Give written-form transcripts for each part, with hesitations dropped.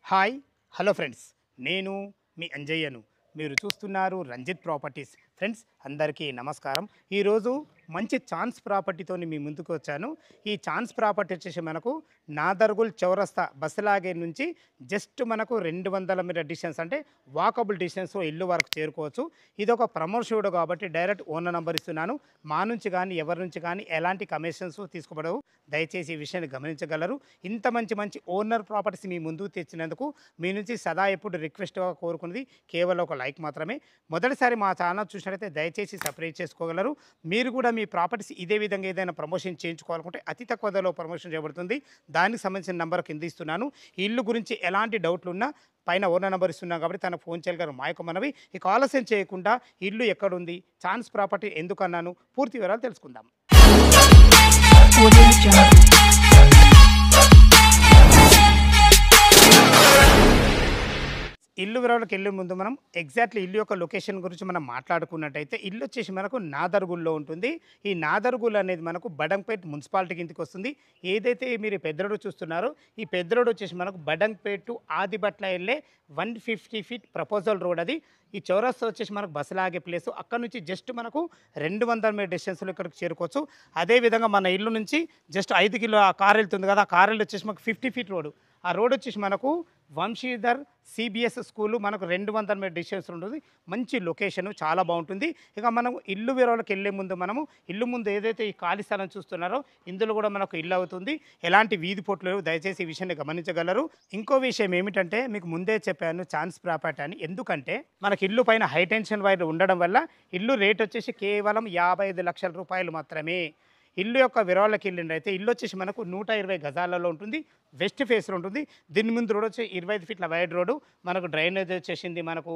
Hi hello friends, నేను మీ అంజయ్యను. మీరు చూస్తున్నారు రంజిత్ ప్రాపర్టీస్. ఫ్రెండ్స్ అందరికీ నమస్కారం. ఈరోజు మంచి ఛాన్స్ ప్రాపర్టీతోని మీ ముందుకు వచ్చాను. ఈ ఛాన్స్ ప్రాపర్టీ వచ్చేసి మనకు నాదర్గుల్ చౌరస్తా బస్సులాగే నుంచి జస్ట్ మనకు 200 మీటర్ డిస్టెన్స్, అంటే వాకబుల్ డిస్టెన్స్ ఇల్లు వరకు చేరుకోవచ్చు. ఇది ఒక ప్రమోషన్ కాబట్టి డైరెక్ట్ ఓనర్ నంబర్ ఇస్తున్నాను. మా నుంచి కానీ ఎవరి నుంచి కానీ ఎలాంటి కమిషన్స్ తీసుకోబడవు. దయచేసి ఈ విషయాన్ని గమనించగలరు. ఇంత మంచి ఓనర్ ప్రాపర్టీస్ మీ ముందుకు తెచ్చినందుకు మీ నుంచి సదా ఎప్పుడు రిక్వెస్ట్గా కోరుకున్నది కేవలం ఒక లైక్ మాత్రమే. మొదటిసారి మా ఛానల్ చూసినట్లయితే దయచేసి సబ్స్క్రైబ్ చేసుకోగలరు. మీరు కూడా మీ ప్రాపర్టీస్ ఇదే విధంగా ఏదైనా ప్రమోషన్ చేయించుకోవాలనుకుంటే అతి తక్కువ ధరలో ప్రమోషన్ చేయబడుతుంది. దానికి సంబంధించిన నెంబర్ కింద ఇస్తున్నాను. ఈ ఇల్లు గురించి ఎలాంటి డౌట్లు ఉన్నా పైన ఓనర్ నెంబర్ ఇస్తున్నాం కాబట్టి తనకు ఫోన్ చేయగలరు. మా యొక్క మనవి. ఇక ఆలస్యం చేయకుండా ఇల్లు ఎక్కడుంది, ఛాన్స్ ప్రాపర్టీ ఎందుకన్నాను, పూర్తి వివరాలు తెలుసుకుందాం. ఇల్లు వివరాలకు వెళ్ళే ముందు మనం ఎగ్జాక్ట్లీ ఇల్లు యొక్క లొకేషన్ గురించి మనం మాట్లాడుకున్నట్టయితే ఇల్లు వచ్చేసి మనకు నాదర్గుల్లో ఉంటుంది. ఈ నాదర్గుల్ అనేది మనకు బడంగ్పేట్ మున్సిపాలిటీ కిందకి వస్తుంది. ఏదైతే మీరు పెద్ద చూస్తున్నారో ఈ పెద్ద రోడ్ వచ్చేసి మనకు బడంగ్పేట్ టు ఆదిబట్ల వెళ్ళే 150 ఫీట్ ప్రపోజల్ రోడ్. అది ఈ చౌరస్తా వచ్చేసి మనకు బస్సులు ఆగే ప్లేస్. అక్కడ నుంచి జస్ట్ మనకు 200 మీటర్ డిస్టెన్స్లో ఇక్కడికి చేరుకోవచ్చు. అదేవిధంగా మన ఇల్లు నుంచి జస్ట్ 5 కిలో ఆ కార్ వెళ్తుంది కదా, ఆ కార్ వచ్చేసి మనకు 50 ఫీట్ రోడ్. ఆ రోడ్ వచ్చేసి మనకు వంశీధర్ సిబిఎస్ స్కూలు మనకు 200 మీటర్ డిస్టెన్స్ ఉంటుంది. మంచి లొకేషన్, చాలా బాగుంటుంది. ఇక మనం ఇల్లు వివరాలకు వెళ్ళే ముందు మనము ఇల్లు ముందు ఏదైతే ఈ ఖాళీ స్థలం చూస్తున్నారో ఇందులో కూడా మనకు ఇల్లు అవుతుంది. ఎలాంటి వీధి పోట్లు లేవు. దయచేసి ఈ విషయాన్ని గమనించగలరు. ఇంకో విషయం ఏమిటంటే మీకు ముందే చెప్పాను ఛాన్స్ ప్రాపర్టీ అని. ఎందుకంటే మనకి ఇల్లు పైన హై టెన్షన్ వైర్ ఉండడం వల్ల ఇల్లు రేట్ వచ్చేసి కేవలం 55 లక్షల రూపాయలు మాత్రమే. ఇల్లు యొక్క వివరాలకు వెళ్ళిండైతే ఇల్లు వచ్చేసి మనకు 120 గజాలలో ఉంటుంది. వెస్ట్ ఫేస్లో ఉంటుంది. దీని ముందు రోడ్ వచ్చి 25 ఫీట్ల వైడ్ రోడ్డు. మనకు డ్రైనేజ్ వచ్చేసింది, మనకు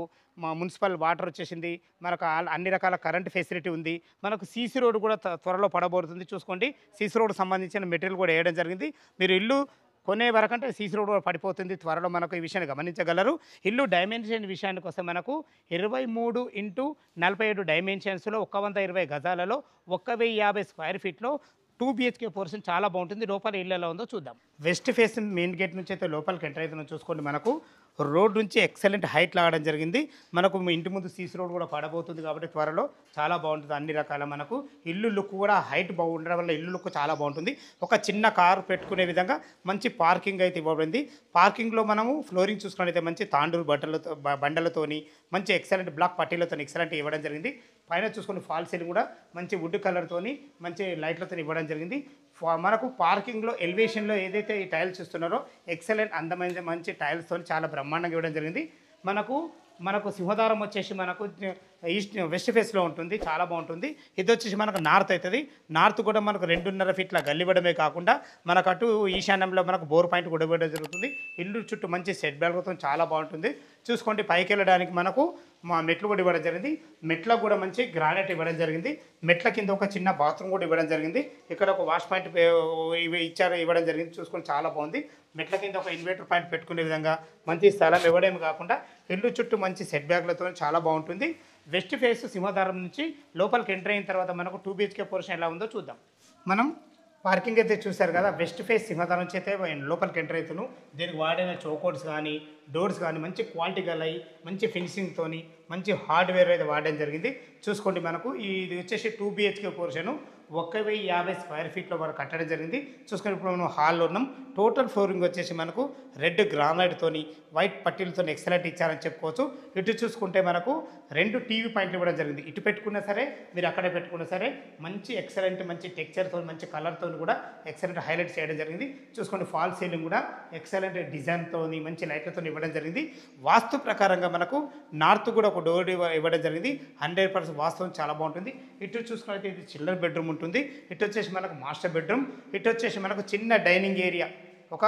మున్సిపల్ వాటర్ వచ్చేసింది, మనకు అన్ని రకాల కరెంట్ ఫెసిలిటీ ఉంది. మనకు సీసీ రోడ్ కూడా త్వరలో పడబోతుంది. చూసుకోండి, సీసీ రోడ్ సంబంధించిన మెటీరియల్ కూడా వేయడం జరిగింది. మీరు ఇల్లు కొనే వరకంటే సీసీ రోడ్ పడిపోతుంది త్వరలో. మనకు ఈ విషయాన్ని గమనించగలరు. ఇల్లు డైమెన్షన్ విషయానికి వస్తే మనకు 23x47 డైమెన్షన్స్లో 120 గజాలలో 1050 స్క్వేర్ ఫీట్లో 2 BHK పోర్షన్ చాలా బాగుంటుంది. లోపల ఇల్లు ఎలా ఉందో చూద్దాం. వెస్ట్ ఫేస్ మెయిన్ గేట్ నుంచి అయితే లోపలికి ఎంటర్ అవుతుందో చూసుకోండి. మనకు రోడ్ నుంచి ఎక్సలెంట్ హైట్ లాగడం జరిగింది. మనకు ఇంటి ముందు సీసీ రోడ్ కూడా పడబోతుంది కాబట్టి త్వరలో చాలా బాగుంటుంది. అన్ని రకాల మనకు ఇల్లు లుక్ కూడా హైట్ బాగుండడం వల్ల ఇల్లు లుక్ చాలా బాగుంటుంది. ఒక చిన్న కారు పెట్టుకునే విధంగా మంచి పార్కింగ్ అయితే ఇవ్వబడింది. పార్కింగ్లో మనము ఫ్లోరింగ్ చూసుకున్నట్లయితే మంచి తాండూరు బండలతోని మంచి ఎక్సలెంట్ బ్లాక్ పట్టీలతో ఎక్సలెంట్ ఇవ్వడం జరిగింది. పైన చూసుకుని ఫాల్ సీలింగ్ కూడా మంచి వుడ్ కలర్తోని మంచి లైట్లతో ఇవ్వడం జరిగింది. మనకు పార్కింగ్లో ఎలివేషన్లో ఏదైతే ఈ టైల్స్ చూస్తున్నారో ఎక్సలెంట్ అందమైన మంచి టైల్స్తో చాలా బ్రహ్మాండంగా ఇవ్వడం జరిగింది. మనకు సింహదారం వచ్చేసి మనకు వెస్ట్ ఫేస్లో ఉంటుంది, చాలా బాగుంటుంది. ఇది వచ్చేసి మనకు నార్త్ అవుతుంది. నార్త్ కూడా మనకు 2.5 ఫీట్ల గల్లివ్వడమే కాకుండా మనకు అటు ఈశాన్యంలో మనకు బోర్ పాయింట్ కూడా ఇవ్వడం జరుగుతుంది. ఇల్లు చుట్టూ మంచి సెట్ బ్యాక్తో చాలా బాగుంటుంది. చూసుకోండి, పైకి వెళ్ళడానికి మనకు మెట్లు కూడా ఇవ్వడం జరిగింది. మెట్లకు కూడా మంచి గ్రానైట్ ఇవ్వడం జరిగింది. మెట్ల కింద ఒక చిన్న బాత్రూమ్ కూడా ఇవ్వడం జరిగింది. ఇక్కడ ఒక వాష్ పాయింట్ ఇవ్వడం జరిగింది. చూసుకొని చాలా బాగుంది. మెట్ల కింద ఒక ఇన్వర్టర్ పాయింట్ పెట్టుకునే విధంగా మంచి స్థలం ఇవ్వడమే కాకుండా ఇల్లు చుట్టూ మంచి సెట్ బ్యాక్లతో చాలా బాగుంటుంది. వెస్ట్ ఫేస్ సింహదారం నుంచి లోపలికి ఎంటర్ అయిన తర్వాత మనకు 2 BHK పోర్షన్ ఎలా ఉందో చూద్దాం. మనం పార్కింగ్ అయితే చూశారు కదా, వెస్ట్ ఫేస్ సింహదారం నుంచి అయితే లోపలికి ఎంటర్ అవుతున్నాను. దీనికి వాడిన చౌకోట్స్ కానీ డోర్స్ కానీ మంచి క్వాలిటీ గలయి, మంచి ఫినిషింగ్తోని మంచి హార్డ్వేర్ అయితే వాడడం జరిగింది. చూసుకోండి, మనకు ఇది వచ్చేసి 2 BHK పోర్షను 1050 స్క్వేర్ ఫీట్లో మనకు కట్టడం జరిగింది. చూసుకొని ఇప్పుడు మనం హాల్లో ఉన్నాం. టోటల్ ఫ్లోరింగ్ వచ్చేసి మనకు రెడ్ గ్రానైట్తోని వైట్ పట్టీలతో ఎక్సలెంట్ ఇచ్చారని చెప్పుకోవచ్చు. ఇటు చూసుకుంటే మనకు 2 టీవీ పాయింట్లు ఇవ్వడం జరిగింది. ఇటు పెట్టుకున్నా సరే మీరు అక్కడే పెట్టుకున్నా సరే మంచి ఎక్సలెంట్ మంచి టెక్స్చర్తో మంచి కలర్తో కూడా ఎక్సలెంట్ హైలైట్ చేయడం జరిగింది. చూసుకోండి, ఫాల్ సీలింగ్ కూడా ఎక్సలెంట్ డిజైన్తో మంచి లైట్లతో ఇవ్వడం జరిగింది. వాస్తు ప్రకారంగా మనకు నార్త్ కూడా ఒక డోర్ ఇవ్వడం జరిగింది. 100% వాస్తవం చాలా బాగుంటుంది. ఇటు చూసుకున్నట్లయితే ఇది చిల్డ్రన్ బెడ్రూమ్ ఉంటుంది. ఇటు వచ్చేసి మనకు మాస్టర్ బెడ్రూమ్. ఇటు వచ్చేసి మనకు చిన్న డైనింగ్ ఏరియా, ఒక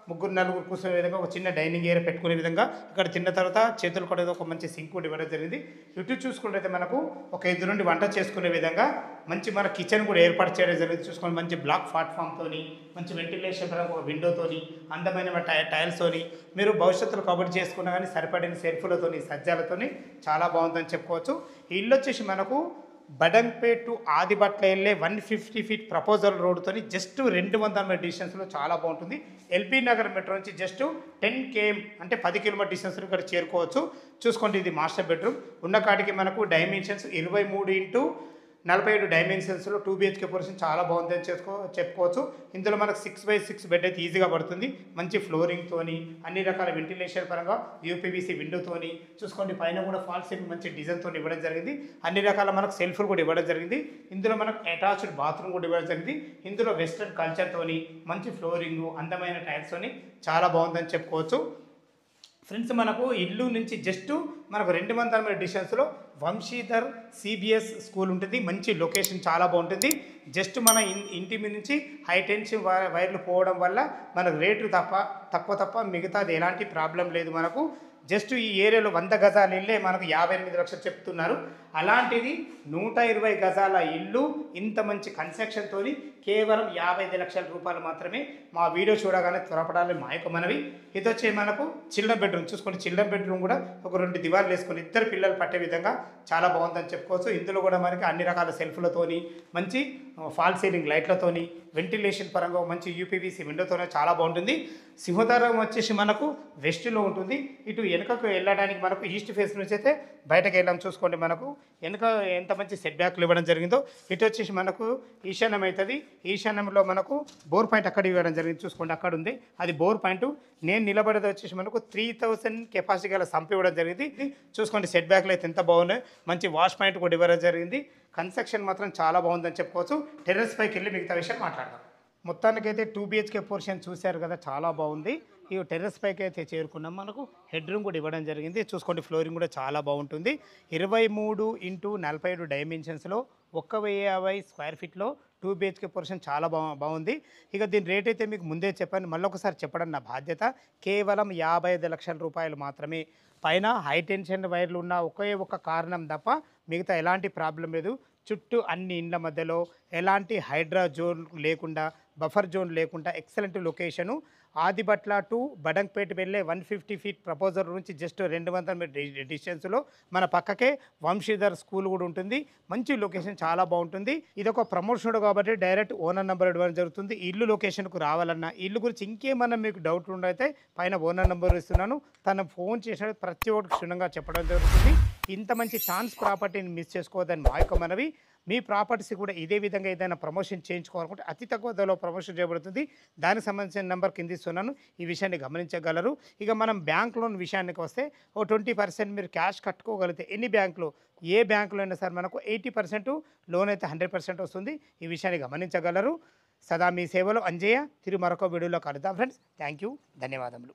3-4 కూర్చునే విధంగా ఒక చిన్న డైనింగ్ ఏరియా పెట్టుకునే విధంగా ఇక్కడ తిన్న తర్వాత చేతులు కూడా ఒక మంచి సింక్ కూడా ఇవ్వడం జరిగింది. ఇటు చూసుకుంటే మనకు ఒక ఎదురుండి వంట చేసుకునే విధంగా మంచి మన కిచెన్ కూడా ఏర్పాటు చేయడం జరిగింది. చూసుకొని మంచి బ్లాక్ ప్లాట్ఫామ్తోని మంచి వెంటిలేషన్ పరంగా ఒక విండోతోని అందమైన టైల్స్తోని మీరు భవిష్యత్తులో కబర్ చేసుకున్నా కానీ సరిపడిన సెల్ఫ్లతోని సజ్జాలతోని చాలా బాగుందని చెప్పుకోవచ్చు. ఈ ఇల్లు వచ్చేసి మనకు బడంగ్పేట్ టు ఆదిబట్ల వెళ్ళే 150 ఫీట్ ప్రపోజల్ రోడ్తోని జస్ట్ 200 మీటర్ డిస్టెన్స్లో చాలా బాగుంటుంది. ఎల్బీ నగర్ మెట్రో నుంచి జస్ట్ 10 km అంటే 10 కిలోమీటర్ డిస్టెన్స్లో ఇక్కడ చేరుకోవచ్చు. చూసుకోండి, ఇది మాస్టర్ బెడ్రూమ్. ఉన్న కాడికి మనకు డైమెన్షన్స్ 23x47 డైమెన్షన్స్లో 2 BHK పోర్షన్ చాలా బాగుందని చెప్పుకోవచ్చు. ఇందులో మనకు 6x6 బెడ్ అయితే ఈజీగా పడుతుంది. మంచి ఫ్లోరింగ్తోని, అన్ని రకాల వెంటిలేషన్ పరంగా యూపీవీసీ విండోతోని. చూసుకోండి, పైన కూడా ఫాల్ సీలింగ్ మంచి డిజైన్తో ఇవ్వడం జరిగింది. అన్ని రకాల మనకు సెల్ఫ్లు కూడా ఇవ్వడం జరిగింది. ఇందులో మనకు అటాచ్డ్ బాత్రూమ్ కూడా ఇవ్వడం జరిగింది. ఇందులో వెస్ట్రన్ కల్చర్తోని, మంచి ఫ్లోరింగ్, అందమైన టైల్స్తోని చాలా బాగుందని చెప్పుకోవచ్చు. ఫ్రెండ్స్, మనకు ఇల్లు నుంచి జస్ట్ మనకు 200 మీటర్ డిస్టెన్స్లో వంశీధర్ CBS స్కూల్ ఉంటుంది. మంచి లొకేషన్ చాలా బాగుంటుంది. జస్ట్ మన ఇంటి మీద నుంచి హై టెన్షన్ వైర్లు పోవడం వల్ల మనకు రేటు తక్కువ మిగతాది ఎలాంటి ప్రాబ్లం లేదు. మనకు జస్ట్ ఈ ఏరియాలో 100 గజాల ఇల్లే మనకు 58 లక్షలు చెప్తున్నారు. అలాంటిది 120 గజాల ఇల్లు ఇంత మంచి కన్స్ట్రక్షన్తో కేవలం 55 లక్షల రూపాయలు మాత్రమే. మా వీడియో చూడగానే త్వరపడాలి మా యొక్క మనవి. ఇది వచ్చే మనకు చిల్డ్రన్ బెడ్రూమ్. చూసుకోండి, చిల్డ్రన్ బెడ్రూమ్ కూడా ఒక 2 దివార్లు వేసుకొని 2 పిల్లలు పట్టే విధంగా చాలా బాగుందని చెప్పుకోవచ్చు. ఇందులో కూడా మనకి అన్ని రకాల సెల్ఫ్లతోని, మంచి ఫాల్ సీలింగ్ లైట్లతోని, వెంటిలేషన్ పరంగా మంచి యూపీవీసీ విండోతోనే చాలా బాగుంటుంది. సింహద్వారం వచ్చేసి మనకు వెస్ట్లో ఉంటుంది. ఇటు వెనుకకు వెళ్ళడానికి మనకు ఈస్ట్ ఫేస్ నుంచి అయితే బయటకు వెళ్ళాం. చూసుకోండి, మనకు వెనుక ఎంత మంచి సెట్ బ్యాక్లు ఇవ్వడం జరిగిందో. ఇటు వచ్చేసి మనకు ఈశాన్యం అవుతుంది. ఈశాన్యంలో మనకు బోర్ పాయింట్ అక్కడ ఇవ్వడం జరిగింది. చూసుకోండి, అక్కడ ఉంది, అది బోర్ పాయింట్. నేను నిలబడేది వచ్చేసి మనకు 3000 కెపాసిటీ గల సంప్ ఇవ్వడం జరిగింది. చూసుకోండి, సెట్ బ్యాక్లు అయితే ఎంత బాగున్నాయి. మంచి వాష్ పాయింట్ కూడా ఇవ్వడం జరిగింది. కన్స్ట్రక్షన్ మాత్రం చాలా బాగుందని చెప్పుకోవచ్చు. టెర్రస్ పైకి వెళ్ళి మిగతా విషయం మాట్లాడదాం. మొత్తానికైతే 2 BHK పోర్షన్ చూశారు కదా, చాలా బాగుంది. ఈ టెర్రస్ పైకి అయితే చేరుకున్నాం. మనకు హెడ్ రూమ్ కూడా ఇవ్వడం జరిగింది. చూసుకోండి, ఫ్లోరింగ్ కూడా చాలా బాగుంటుంది. 23x47 డైమెన్షన్స్లో 1050 స్క్వేర్ ఫీట్లో 2 BHK పోర్షన్ చాలా బాగుంది. ఇక దీని రేట్ అయితే మీకు ముందే చెప్పాను, మళ్ళీ ఒకసారి చెప్పడం నా బాధ్యత. కేవలం 55 లక్షల రూపాయలు మాత్రమే. పైన హై టెన్షన్ వైర్లు ఉన్న ఒకే ఒక కారణం తప్ప మిగతా ఎలాంటి ప్రాబ్లం లేదు. చుట్టూ అన్ని ఇండ్ల మధ్యలో ఎలాంటి హైడ్రా జోన్ లేకుండా, బఫర్ జోన్ లేకుండా excellent location. Adibatla to Badangpet వెళ్ళే 150 ఫీట్ ప్రపోజల్ నుంచి జస్ట్ 200 మీటర్ డిస్టెన్స్లో మన పక్కకే వంశీధర్ స్కూల్ కూడా ఉంటుంది. మంచి లొకేషన్ చాలా బాగుంటుంది. ఇది ఒక ప్రమోషన్ కాబట్టి డైరెక్ట్ ఓనర్ నెంబర్ ఇవ్వడం జరుగుతుంది. ఇల్లు లొకేషన్కు రావాలన్నా, ఇల్లు గురించి ఇంకేమన్నా మీకు డౌట్ ఉండైతే పైన ఓనర్ నెంబర్ ఇస్తున్నాను. తను ఫోన్ చేసిన ప్రతి ఒక్కరికి క్షుణ్ణంగా చెప్పడం జరుగుతుంది. ఇంత మంచి ఛాన్స్ ప్రాపర్టీని మిస్ చేసుకోవద్దని మా యొక్క మనవి. మీ ప్రాపర్టీస్ కూడా ఇదే విధంగా ఏదైనా ప్రమోషన్ చేయించుకోవాలనుకుంటే అతి తక్కువ ధరలో ప్రమోషన్ చేయబడుతుంది. దానికి సంబంధించిన నెంబర్ కింద ఇస్తున్నాను, ఈ విషయాన్ని గమనించగలరు. ఇక మనం బ్యాంక్ లోన్ విషయానికి వస్తే 20% మీరు క్యాష్ కట్టుకోగలిగితే ఎన్ని బ్యాంకులు, ఏ బ్యాంకులో అయినా సరే మనకు 80% లోన్ అయితే 100% వస్తుంది. ఈ విషయాన్ని గమనించగలరు. సదా మీ సేవలో అంజయ్య. తిరిగి మరొక వీడియోలో కలుద్దాం ఫ్రెండ్స్. థ్యాంక్ యూ, ధన్యవాదములు.